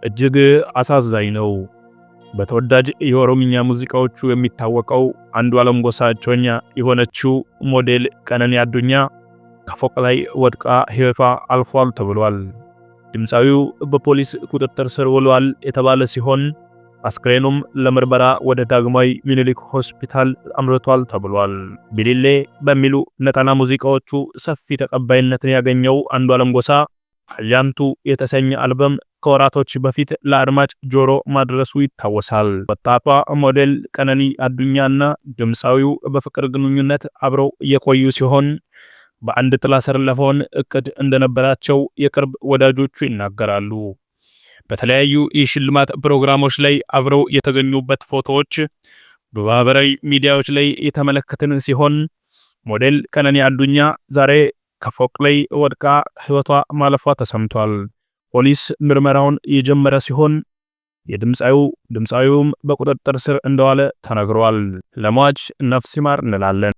እጅግ አሳዛኝ ነው። በተወዳጅ የኦሮምኛ ሙዚቃዎቹ የሚታወቀው አንዱዓለም ጎሳ እጮኛ የሆነችው ሞዴል ቀነኒ አዱኛ ከፎቅ ላይ ወድቃ ሕይወቷ አልፏል ተብሏል። ድምፃዊው በፖሊስ ቁጥጥር ስር ውሏል የተባለ ሲሆን አስክሬኑም ለምርመራ ወደ ዳግማዊ ሚኒሊክ ሆስፒታል አምርቷል ተብሏል። ቢሊሌ በሚሉ ነጠላ ሙዚቃዎቹ ሰፊ ተቀባይነትን ያገኘው አንዱዓለም ጎሳ አያንቱ የተሰኘ አልበም ከወራቶች በፊት ለአድማጭ ጆሮ ማድረሱ ይታወሳል። ወጣቷ ሞዴል ቀነኒ አዱኛና ድምፃዊው በፍቅር ግንኙነት አብረው የቆዩ ሲሆን በአንድ ጥላ ስር ለመሆን እቅድ እንደነበራቸው የቅርብ ወዳጆቹ ይናገራሉ። በተለያዩ የሽልማት ፕሮግራሞች ላይ አብረው የተገኙበት ፎቶዎች በማህበራዊ ሚዲያዎች ላይ የተመለከትን ሲሆን ሞዴል ቀነኒ አዱኛ ዛሬ ከፎቅ ላይ ወድቃ ሕይወቷ ማለፏ ተሰምቷል። ፖሊስ ምርመራውን የጀመረ ሲሆን ድምፃዊውም በቁጥጥር ስር እንደዋለ ተነግሯል። ለሟች ነፍስ ይማር እንላለን።